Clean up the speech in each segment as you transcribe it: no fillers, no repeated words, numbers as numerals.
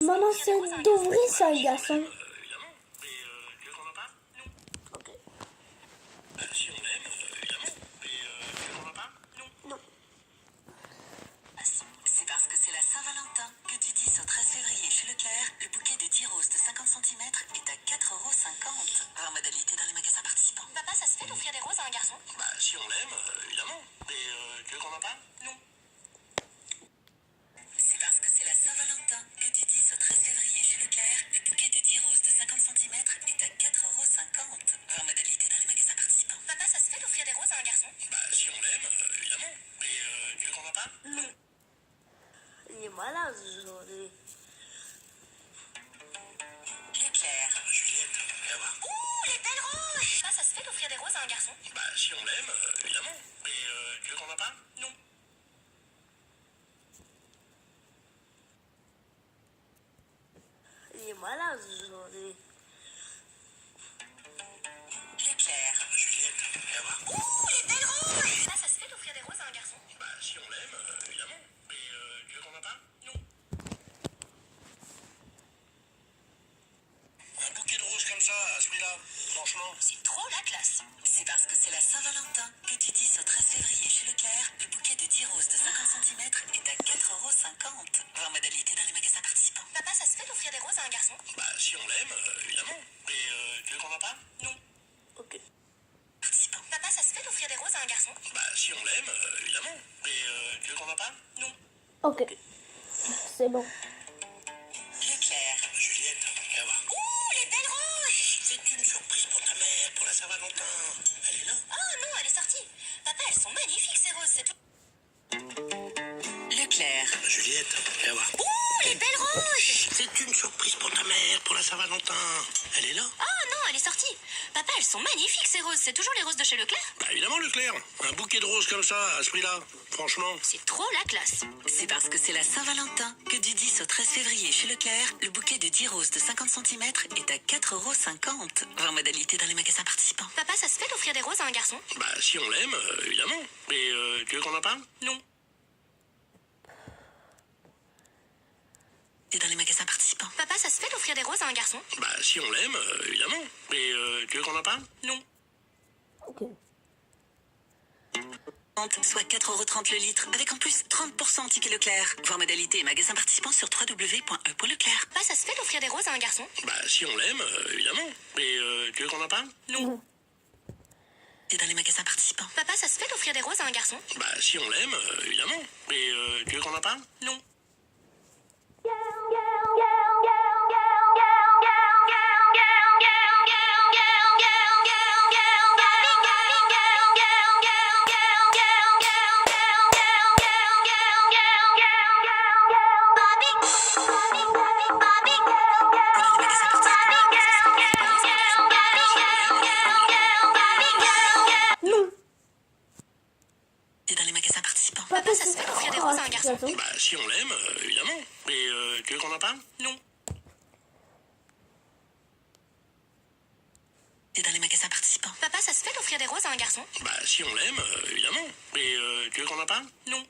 Maman, c'est d'ouvrir ça, garçon. Évidemment. Mais tu veux qu'on en parle? Non. Ok. Si on l'aime, évidemment. Mais tu veux qu'on en parle? Non. Non. C'est parce que c'est la Saint-Valentin que du 10 au 13 février chez Leclerc, le bouquet de 10 roses de 50 cm est à 4,50 €. Voir modalité dans les magasins participants. Papa, ça se fait d'offrir des roses à un garçon? Bah, si on l'aime, évidemment. Mais tu veux qu'on en parle? Non. C'est parce que c'est la Saint-Valentin que du 10 au 13 février chez Leclerc, le bouquet de 10 roses de 50 cm est à 4,50 €. Voir modalité dans les magasins participants. Papa, ça se fait d'offrir des roses à un garçon? Bah, si on l'aime, évidemment. Mais tu veux qu'on en parle? Non. Il est malade aujourd'hui. Leclerc. Juliette, viens voir. Ouh, les belles roses! Papa, ça se fait d'offrir des roses à un garçon? Bah, si on l'aime, évidemment. Mais tu veux qu'on en parle? Non. Il est malade aujourd'hui. Leclerc. Juliette, viens voir. Ouh, les belles roses! Papa, ça se fait d'offrir des roses à un garçon? Bah, si on l'aime, évidemment. Mais tu veux qu'on en parle? Non. Un bouquet de roses comme ça, à ce prix-là, franchement. C'est trop la classe. C'est parce que c'est la Saint-Valentin que du 10 au 13 février chez Leclerc, le bouquet de 10 roses de 50 cm est à 4,50 €. Voir modalité dans les magasins participants. Papa, ça se fait d'offrir des roses à un garçon? Bah, si on l'aime, évidemment. Mais tu veux qu'on en parle? Non. Ok. Participants. Papa, ça se fait d'offrir des roses à un garçon? Bah, si on l'aime, évidemment. Mais tu veux qu'on en parle? Non. Ok. C'est bon. Leclerc. Juliette, viens voir. Ouh, les belles roses! C'est une surprise pour ta mère, pour la Saint-Valentin. Elle est là? Oh non, elle est sortie. Papa, elles sont magnifiques ces roses, c'est tout. Leclerc. Juliette, viens voir. Ouh, les belles roses! C'est une surprise pour ta mère, pour la Saint-Valentin. Elle est là? Oh non, elle est sortie. Papa, elles sont magnifiques ces roses, c'est toujours les roses de chez Leclerc? Bah, évidemment, Leclerc. Un bouquet de roses comme ça, à ce prix-là, franchement. C'est trop la classe. C'est parce que c'est la Saint-Valentin que du 10 au 13 février chez Leclerc, le bouquet de 10 roses de 50 cm est à 4,50 €. Voir modalité dans les magasins participants. Papa, ça se fait d'offrir des roses à un garçon? Bah, si on l'aime, évidemment. Mais tu veux qu'on en parle? Non. Et dans les magasins participants. Papa, ça se fait d'offrir des roses à un garçon? Bah, si on l'aime, évidemment. Mais tu veux qu'on en parle? Non. Ok. Soit 4,30 € le litre, avec en plus 30% en ticket Leclerc. Voir modalité et magasins participants sur www.e.leclerc. Papa, ça se fait d'offrir des roses à un garçon? Bah, si on l'aime, évidemment. Mais tu veux qu'on en parle? Non. Et dans les magasins participants. Papa, ça se fait d'offrir des roses à un garçon? Bah, si on l'aime, évidemment. Mais tu veux qu'on en parle? Non. Non. Et dans les magasins participants. Papa, ça se fait d'offrir des roses à un garçon? Bah, si on l'aime, évidemment. Mais tu veux qu'on en parle? Non. Et dans les magasins participants. Papa, ça se fait d'offrir des roses à un garçon? Bah, si on l'aime, évidemment. Mais tu veux qu'on en parle? Non.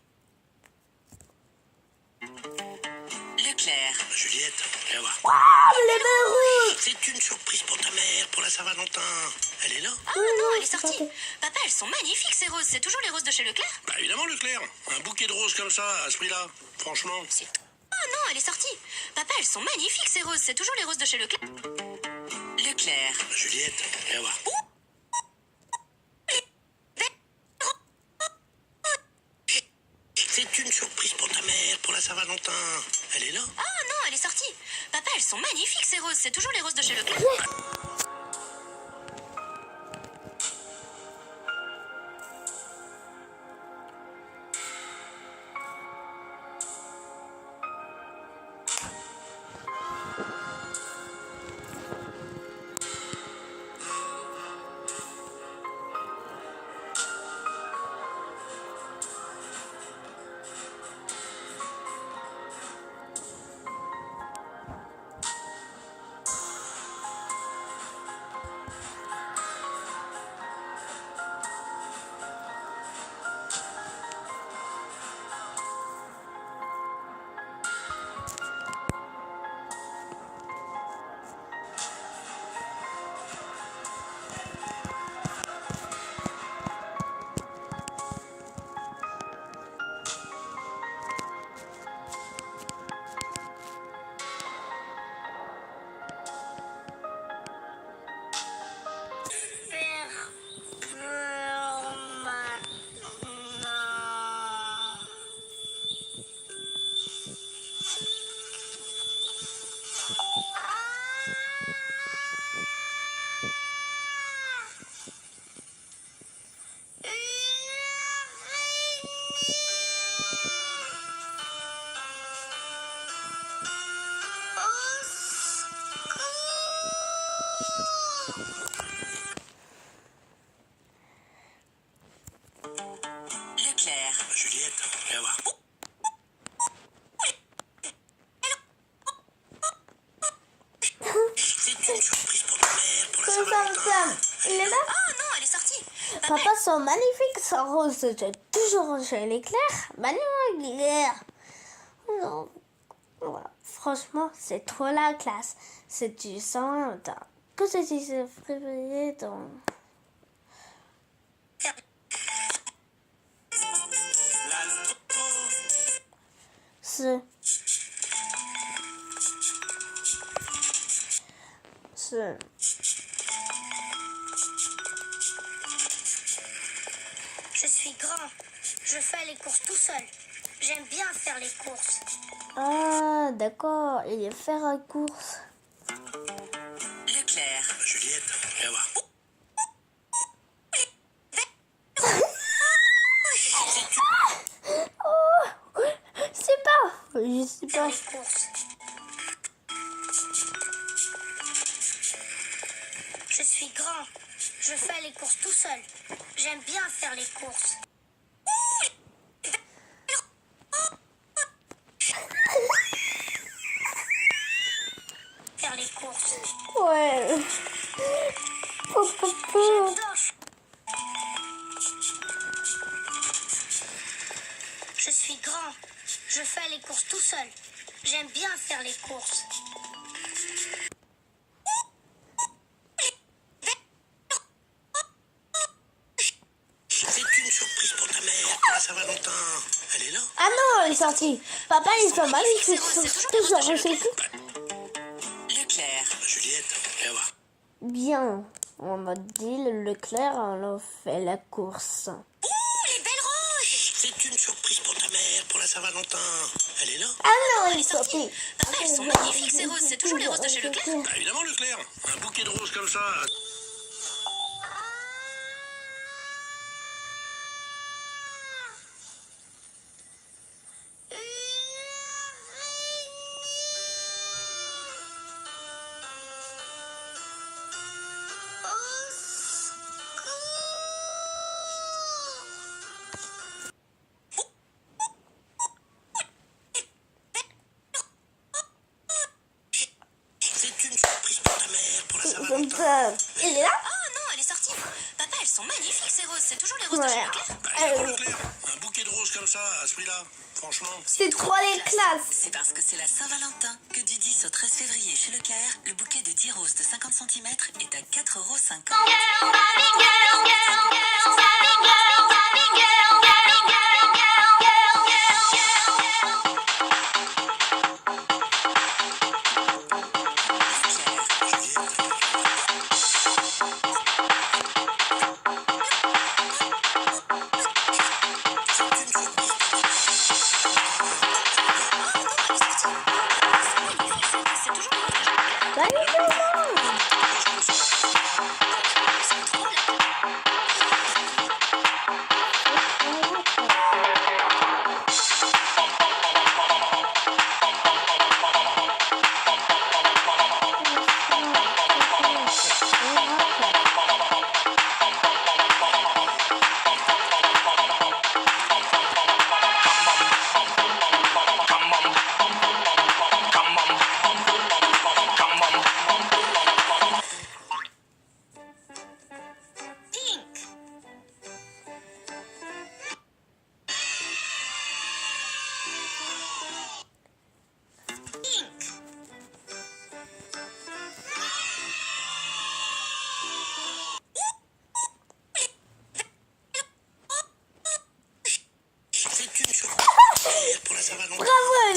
Leclerc. Juliette, viens voir. Ah, les belles roses! C'est une surprise pour ta mère, pour la Saint-Valentin. Elle est là? Oh non, elle est c'est sortie. pas fait. Papa, elles sont magnifiques ces roses, c'est toujours les roses de chez Leclerc? Bah, évidemment, Leclerc. Un bouquet de roses comme ça, à ce prix-là, franchement. Oh non, elle est sortie. Papa, elles sont magnifiques ces roses, c'est toujours les roses de chez Leclerc? Leclerc. Juliette, viens voir. C'est une surprise pour ta mère, pour la Saint-Valentin. Elle est là? Oh non, elle est sortie. Papa, elles sont magnifiques ces roses, c'est toujours les roses de chez Leclerc? Papa, sont magnifiques, ces roses. J'ai toujours chez l'éclair. Magnifique. Non. Voilà. Franchement, c'est trop la classe. C'est du Saint-Valentin. Que c'est du février dans... Ce... Je suis grand. Je fais les courses tout seul. J'aime bien faire les courses. Ah, d'accord. Il est faire la course. Leclerc. Juliette, viens voir. Oh, c'est pas. Je sais Faire pas. les courses. Je suis grand. Je fais les courses tout seul. J'aime bien faire les courses. Faire les courses. Ouais. J'adore. Je suis grand. Je fais les courses tout seul. J'aime bien faire les courses. C'est une surprise pour ta mère pour la Saint-Valentin. Elle est là. Ah non, il est sorti. Papa, ils sont magnifiques. Toujours chez Leclerc. Juliette, viens voir. Bien. On m'a dit le Leclerc, on a fait la course. Les belles roses. C'est une surprise pour ta mère pour la Saint-Valentin. Elle est là. Ah non, il est sorti. sorti. Papa, elles sont magnifiques ces roses. C'est toujours les roses de chez Leclerc. Bah, évidemment, Leclerc. Un bouquet de roses comme ça. C'est une surprise pour ta mère pour la Saint-Valentin. Il est là? Oh non, elle est sortie. Papa, elles sont magnifiques ces roses. C'est toujours les roses de chez Ouais. Leclerc. Bah, évidemment, Leclerc. Un bouquet de roses comme ça, à ce prix-là. Franchement. C'est trop les classes. C'est parce que c'est la Saint-Valentin que du 10 au 13 février chez Leclerc, le bouquet de 10 roses de 50 cm est à 4,50 €.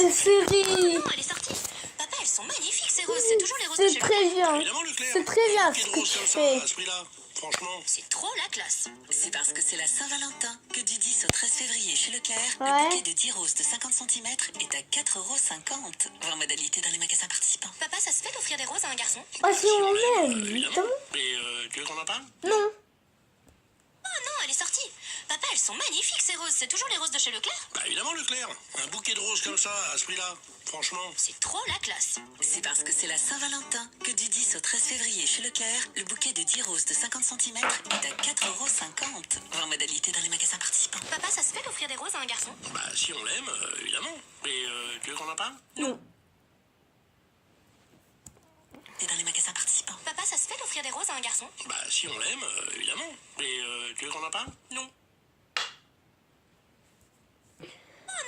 Série. Non, elle est sortie. Papa, elles sont magnifiques ces roses. C'est toujours les roses de C'est chez très Leclerc. bien. Évidemment, Leclerc. C'est très bien Un ce bouquet de que roses tu comme ça, fais. à ce prix-là. Franchement. C'est trop la classe. C'est parce que c'est la Saint-Valentin que du 10 au 13 février chez Leclerc, Ouais. le bouquet de 10 roses de 50 cm est à 4,50 €. Voir modalité dans les magasins participants. Papa, ça se fait d'offrir des roses à un garçon? Oh, si on l'aime, Évidemment. évidemment. Mais tu veux qu'on en parle? Non. Oh non, elle est sortie. Papa, elles sont magnifiques ces roses. C'est toujours les roses de chez Leclerc. Bah évidemment, Leclerc. Un bouquet de roses comme ça, à ce prix-là. Franchement. C'est trop la classe. C'est parce que c'est la Saint-Valentin que du 10 au 13 février chez Leclerc, le bouquet de 10 roses de 50 cm est à 4,50 €. Voir modalité dans les magasins participants. Papa, ça se fait d'offrir des roses à un garçon? Bah si on l'aime, évidemment. Mais tu veux qu'on en parle? Non. Et dans les magasins participants. Papa, ça se fait d'offrir des roses à un un garçon? Bah, si on l'aime, évidemment. Et tu veux qu'on en parle? Non. Oh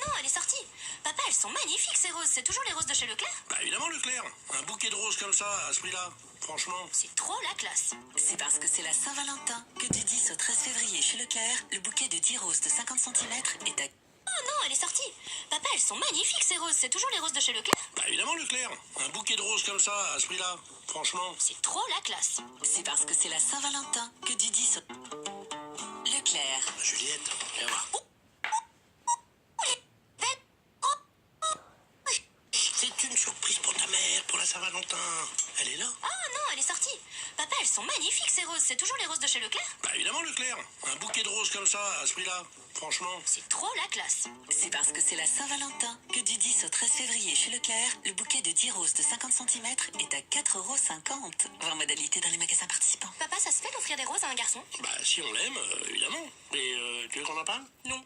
non, elle est sortie. Papa, elles sont magnifiques ces roses. C'est toujours les roses de chez Leclerc? Bah, évidemment, Leclerc. Un bouquet de roses comme ça, à ce prix-là. Franchement. C'est trop la classe. C'est parce que c'est la Saint-Valentin que du 10 au 13 février chez Leclerc, le bouquet de 10 roses de 50 cm est à... Oh non, elle est sortie. Papa, elles sont magnifiques ces roses. C'est toujours les roses de chez Leclerc? Bah, évidemment, Leclerc. Un bouquet de roses comme ça, à ce prix-là. Franchement. C'est trop la classe. C'est parce que c'est la Saint-Valentin que du 10 au... Leclerc. Juliette, viens voir. C'est une surprise pour ta mère, pour la Saint-Valentin. Elle est là? Oh non, elle est sortie. Papa, elles sont magnifiques ces roses. C'est toujours les roses de chez Leclerc? Bah, évidemment, Leclerc. Un bouquet de roses comme ça, à ce prix-là. Franchement. C'est trop la classe. C'est parce que c'est la Saint-Valentin que du 10 au 13 février chez Leclerc, le bouquet de 10 roses de 50 cm est à 4,50 €. Voir modalité dans les magasins participants. Papa, ça se fait d'offrir des roses à un garçon? Bah, si on l'aime, évidemment. Et tu veux qu'on en parle? Non.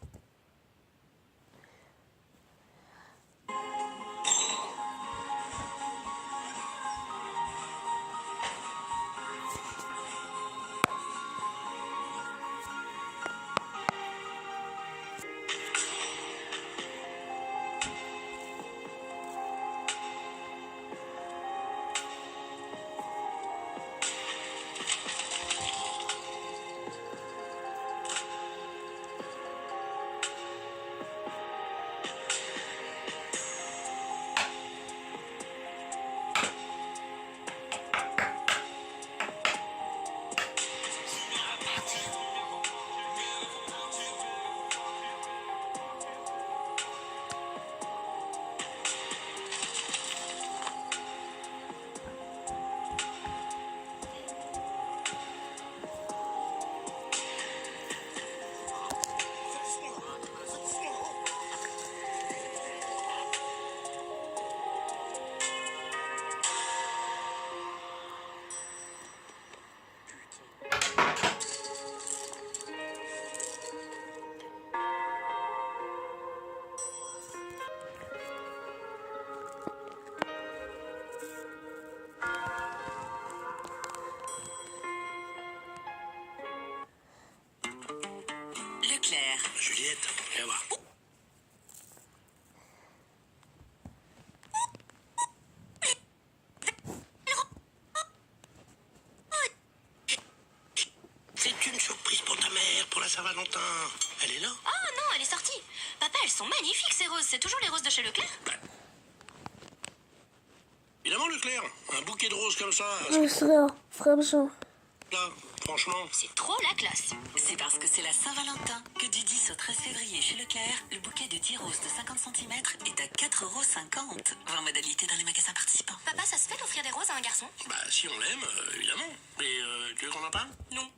Leclerc. Juliette, viens voir. C'est une surprise pour ta mère, pour la Saint-Valentin. Elle est là? Oh non, elle est sortie. Papa, elles sont magnifiques ces roses. C'est toujours les roses de chez Leclerc? Évidemment, Leclerc. Un bouquet de roses comme ça, à ce Franchement. prix-là. Franchement. C'est trop la classe. C'est parce que c'est la Saint-Valentin que du 10 au 13 février chez Leclerc, le bouquet de 10 roses de 50 cm est à 4,50 €. Voir modalité dans les magasins participants. Papa, ça se fait d'offrir des roses à un garçon? Bah, si on l'aime, évidemment. Et tu veux qu'on en parle? Non.